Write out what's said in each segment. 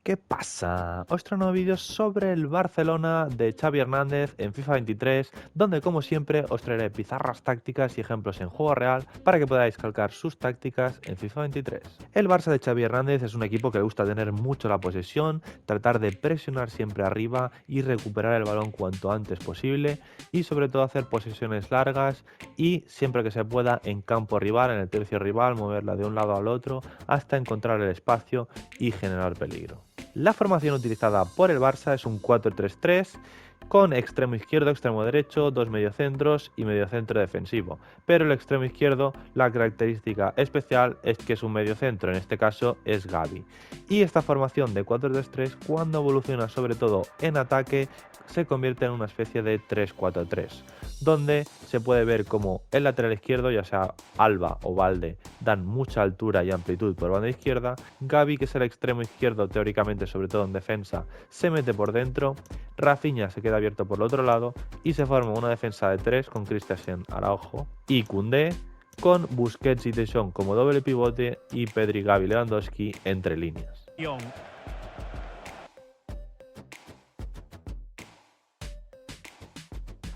¿Qué pasa? Os traigo un nuevo vídeo sobre el Barcelona de Xavi Hernández en FIFA 23, donde como siempre os traeré pizarras tácticas y ejemplos en juego real para que podáis calcar sus tácticas en FIFA 23. El Barça de Xavi Hernández es un equipo que le gusta tener mucho la posesión, tratar de presionar siempre arriba y recuperar el balón cuanto antes posible y sobre todo hacer posesiones largas y siempre que se pueda en campo rival, en el tercio rival, moverla de un lado al otro hasta encontrar el espacio y generar peligro. La formación utilizada por el Barça es un 4-3-3 con extremo izquierdo, extremo derecho, dos mediocentros y mediocentro defensivo. Pero el extremo izquierdo, la característica especial es que es un mediocentro, en este caso es Gavi. Y esta formación de 4-3-3, cuando evoluciona sobre todo en ataque, se convierte en una especie de 3-4-3, donde se puede ver como el lateral izquierdo, ya sea Alba o Valde, dan mucha altura y amplitud por banda izquierda. Gavi, que es el extremo izquierdo teóricamente, sobre todo en defensa, se mete por dentro. Rafinha se queda abierto por el otro lado y se forma una defensa de 3 con Christensen, Araujo y Koundé, con Busquets y De Jong como doble pivote y Pedri, Gavi, Lewandowski entre líneas.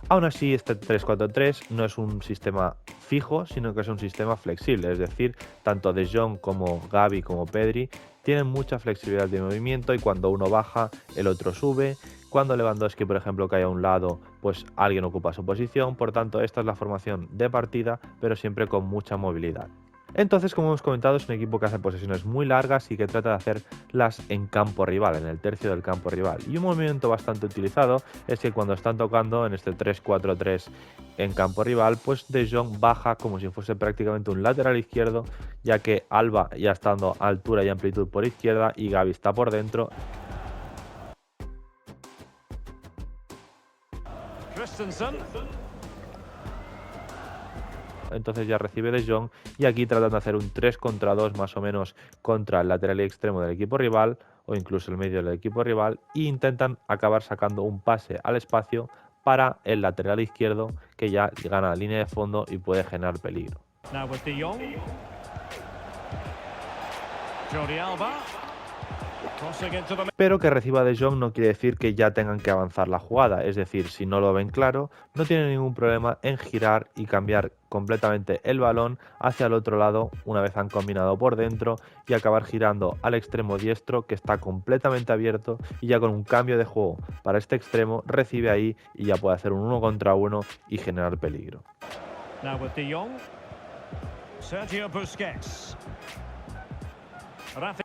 Aún así, este 3-4-3 no es un sistema fijo, sino que es un sistema flexible, es decir, tanto De Jong como Gavi como Pedri tienen mucha flexibilidad de movimiento y cuando uno baja, el otro sube. Cuando Lewandowski, por ejemplo, cae a un lado, pues alguien ocupa su posición. Por tanto, esta es la formación de partida, pero siempre con mucha movilidad. Entonces, como hemos comentado, es un equipo que hace posesiones muy largas y que trata de hacerlas en campo rival, en el tercio del campo rival. Y un movimiento bastante utilizado es que cuando están tocando en este 3-4-3 en campo rival, pues De Jong baja como si fuese prácticamente un lateral izquierdo, ya que Alba ya está dando altura y amplitud por izquierda y Gavi está por dentro. Christensen. Entonces ya recibe De Jong y aquí tratan de hacer un 3 contra 2 más o menos contra el lateral y extremo del equipo rival o incluso el medio del equipo rival e intentan acabar sacando un pase al espacio para el lateral izquierdo que ya gana la línea de fondo y puede generar peligro. Now with De Jong. Jordi Alba. Crossing into the... Pero que reciba De Jong no quiere decir que ya tengan que avanzar la jugada, es decir, si no lo ven claro, no tienen ningún problema en girar y cambiar completamente el balón hacia el otro lado una vez han combinado por dentro y acabar girando al extremo diestro que está completamente abierto y ya con un cambio de juego para este extremo recibe ahí y ya puede hacer un 1 contra 1 y generar peligro. Now with De Jong. Sergio Busquets.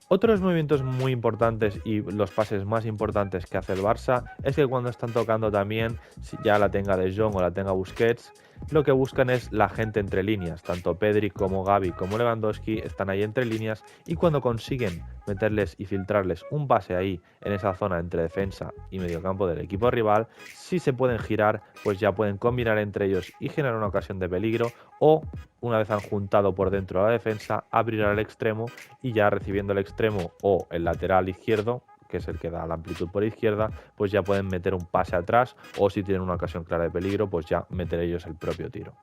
Otros movimientos muy importantes y los pases más importantes que hace el Barça es que cuando están tocando también, si ya la tenga De Jong o la tenga Busquets, lo que buscan es la gente entre líneas. Tanto Pedri como Gavi como Lewandowski están ahí entre líneas y cuando consiguen meterles y filtrarles un pase ahí en esa zona entre defensa y mediocampo del equipo rival, si se pueden girar, pues ya pueden combinar entre ellos y generar una ocasión de peligro o una vez han juntado por dentro a la defensa, abrir al extremo y ya recibiendo el extremo o el lateral izquierdo, que es el que da la amplitud por izquierda, pues ya pueden meter un pase atrás o si tienen una ocasión clara de peligro, pues ya meter ellos el propio tiro.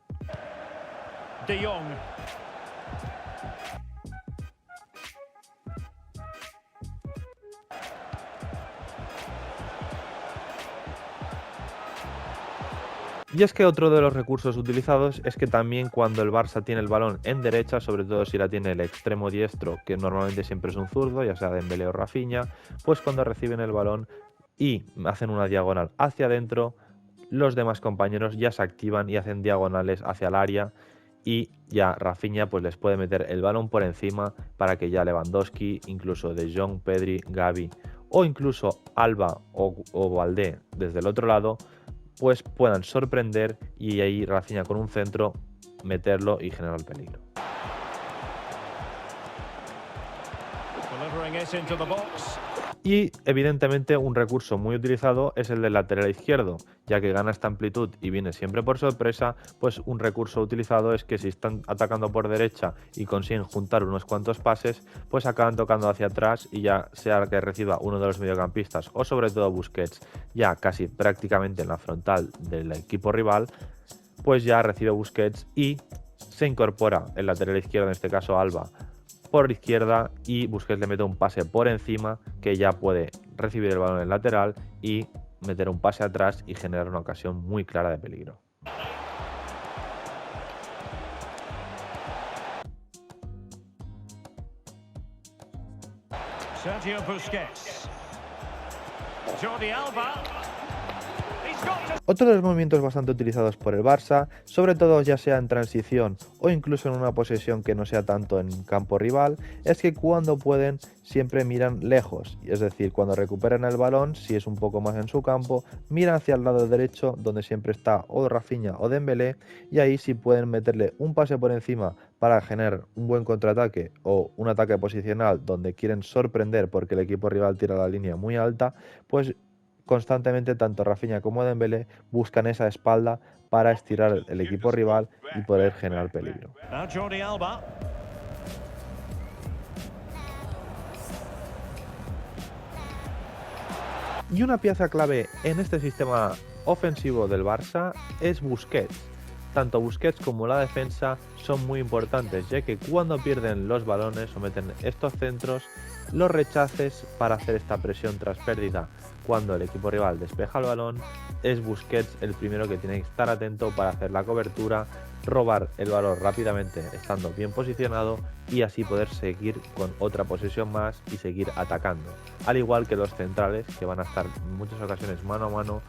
De Jong. Y es que otro de los recursos utilizados es que también cuando el Barça tiene el balón en derecha, sobre todo si la tiene el extremo diestro, que normalmente siempre es un zurdo, ya sea Dembélé o Rafinha, pues cuando reciben el balón y hacen una diagonal hacia adentro, los demás compañeros ya se activan y hacen diagonales hacia el área y ya Rafinha pues les puede meter el balón por encima para que ya Lewandowski, incluso De Jong, Pedri, Gavi o incluso Alba o Valdé desde el otro lado pues puedan sorprender y ahí Rafinha con un centro meterlo y generar peligro. Delivering it into the box. Y evidentemente un recurso muy utilizado es el del lateral izquierdo, ya que gana esta amplitud y viene siempre por sorpresa, pues un recurso utilizado es que si están atacando por derecha y consiguen juntar unos cuantos pases, pues acaban tocando hacia atrás y ya sea que reciba uno de los mediocampistas o sobre todo Busquets, ya casi prácticamente en la frontal del equipo rival, pues ya recibe Busquets y se incorpora el lateral izquierdo, en este caso Alba, por izquierda y Busquets le mete un pase por encima que ya puede recibir el balón en el lateral y meter un pase atrás y generar una ocasión muy clara de peligro. Sergio Busquets. Jordi Alba. He's got it. Otro de los movimientos bastante utilizados por el Barça, sobre todo ya sea en transición o incluso en una posesión que no sea tanto en campo rival, es que cuando pueden siempre miran lejos, es decir, cuando recuperan el balón, si es un poco más en su campo, miran hacia el lado derecho donde siempre está o Rafinha o Dembélé y ahí si pueden meterle un pase por encima para generar un buen contraataque o un ataque posicional donde quieren sorprender porque el equipo rival tira la línea muy alta, pues constantemente tanto Rafinha como Dembélé buscan esa espalda para estirar el equipo rival y poder generar peligro. Now Jordi Alba. Y una pieza clave en este sistema ofensivo del Barça es Busquets. Tanto Busquets como la defensa son muy importantes, ya que cuando pierden los balones o meten estos centros, los rechaces para hacer esta presión tras pérdida cuando el equipo rival despeja el balón, es Busquets el primero que tiene que estar atento para hacer la cobertura, robar el balón rápidamente estando bien posicionado y así poder seguir con otra posesión más y seguir atacando. Al igual que los centrales, que van a estar en muchas ocasiones mano a mano,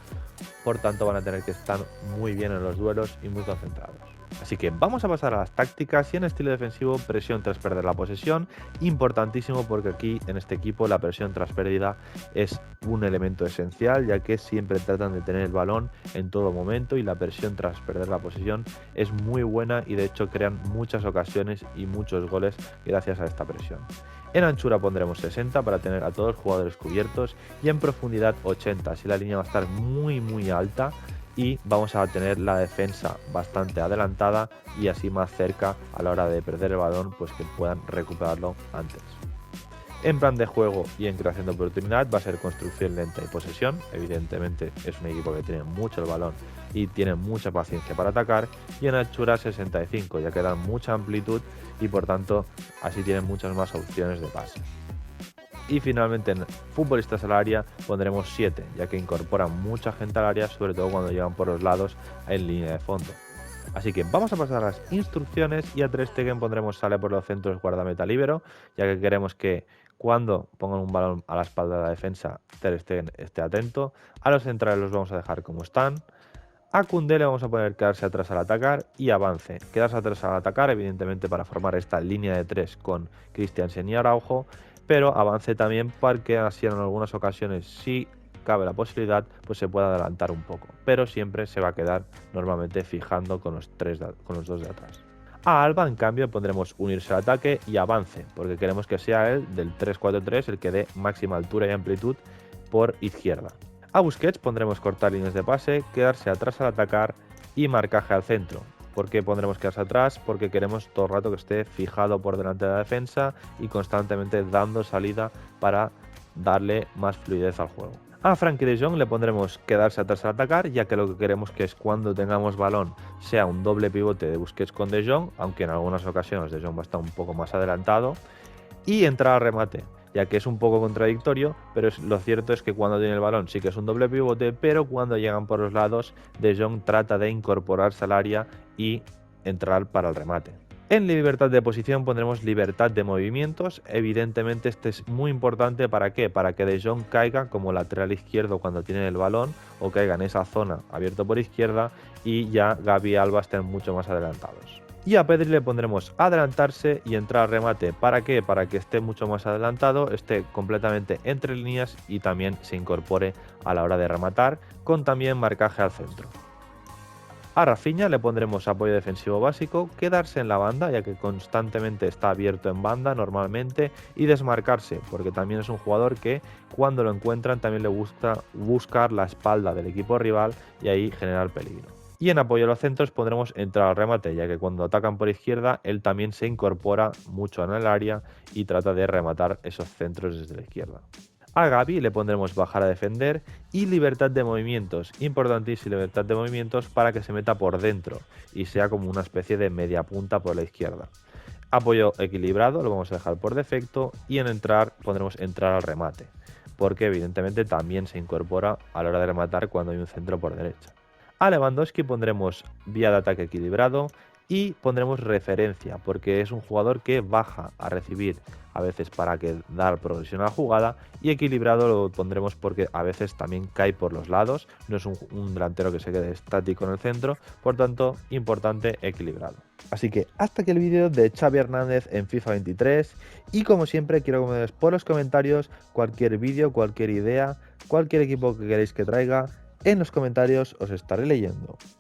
por tanto van a tener que estar muy bien en los duelos y muy concentrados. Así que vamos a pasar a las tácticas y en estilo defensivo presión tras perder la posesión, importantísimo porque aquí en este equipo la presión tras pérdida es un elemento esencial ya que siempre tratan de tener el balón en todo momento y la presión tras perder la posesión es muy buena y de hecho crean muchas ocasiones y muchos goles gracias a esta presión. En anchura pondremos 60 para tener a todos los jugadores cubiertos y en profundidad 80, así la línea va a estar muy alta y vamos a tener la defensa bastante adelantada y así más cerca a la hora de perder el balón, pues que puedan recuperarlo antes. En plan de juego y en creación de oportunidad va a ser construcción lenta y posesión, evidentemente es un equipo que tiene mucho el balón y tiene mucha paciencia para atacar, y en anchura 65 ya que dan mucha amplitud y por tanto así tienen muchas más opciones de pase. Y finalmente en futbolistas al área pondremos 7, ya que incorporan mucha gente al área, sobre todo cuando llegan por los lados en línea de fondo. Así que vamos a pasar a las instrucciones y a Ter Stegen pondremos sale por los centros guardameta líbero, ya que queremos que cuando pongan un balón a la espalda de la defensa, Ter Stegen esté atento. A los centrales los vamos a dejar como están. A Koundé le vamos a poner quedarse atrás al atacar y avance. Quedarse atrás al atacar, evidentemente para formar esta línea de 3 con Christensen y Araujo, pero avance también porque así en algunas ocasiones, si cabe la posibilidad, pues se puede adelantar un poco, pero siempre se va a quedar normalmente fijando con los dos de atrás. A Alba, en cambio, pondremos unirse al ataque y avance, porque queremos que sea él del 3-4-3 el que dé máxima altura y amplitud por izquierda. A Busquets pondremos cortar líneas de pase, quedarse atrás al atacar y marcaje al centro. ¿Por qué pondremos quedarse atrás? Porque queremos todo el rato que esté fijado por delante de la defensa y constantemente dando salida para darle más fluidez al juego. A Frenkie de Jong le pondremos quedarse atrás al atacar, ya que lo que queremos que es cuando tengamos balón sea un doble pivote de Busquets con de Jong, aunque en algunas ocasiones de Jong va a estar un poco más adelantado, y entrar al remate, ya que es un poco contradictorio, pero lo cierto es que cuando tiene el balón sí que es un doble pivote, pero cuando llegan por los lados, De Jong trata de incorporarse al área y entrar para el remate. En libertad de posición pondremos libertad de movimientos, evidentemente este es muy importante, ¿para qué? Para que De Jong caiga como lateral izquierdo cuando tiene el balón o caiga en esa zona abierto por izquierda y ya Gavi y Alba estén mucho más adelantados. Y a Pedri le pondremos adelantarse y entrar al remate. ¿Para qué? Para que esté mucho más adelantado, esté completamente entre líneas y también se incorpore a la hora de rematar, con también marcaje al centro. A Rafinha le pondremos apoyo defensivo básico, quedarse en la banda, ya que constantemente está abierto en banda normalmente, y desmarcarse, porque también es un jugador que cuando lo encuentran también le gusta buscar la espalda del equipo rival y ahí generar peligro. Y en apoyo a los centros pondremos entrar al remate, ya que cuando atacan por izquierda, él también se incorpora mucho en el área y trata de rematar esos centros desde la izquierda. A Gavi le pondremos bajar a defender y libertad de movimientos, importantísima libertad de movimientos para que se meta por dentro y sea como una especie de media punta por la izquierda. Apoyo equilibrado lo vamos a dejar por defecto y en entrar pondremos entrar al remate, porque evidentemente también se incorpora a la hora de rematar cuando hay un centro por derecha. A Lewandowski pondremos vía de ataque equilibrado y pondremos referencia, porque es un jugador que baja a recibir a veces para dar progresión a la jugada, y equilibrado lo pondremos porque a veces también cae por los lados, no es un delantero que se quede estático en el centro, por tanto, importante equilibrado. Así que hasta aquí el vídeo de Xavi Hernández en FIFA 23 y como siempre quiero que me des por los comentarios cualquier vídeo, cualquier idea, cualquier equipo que queréis que traiga, en los comentarios os estaré leyendo.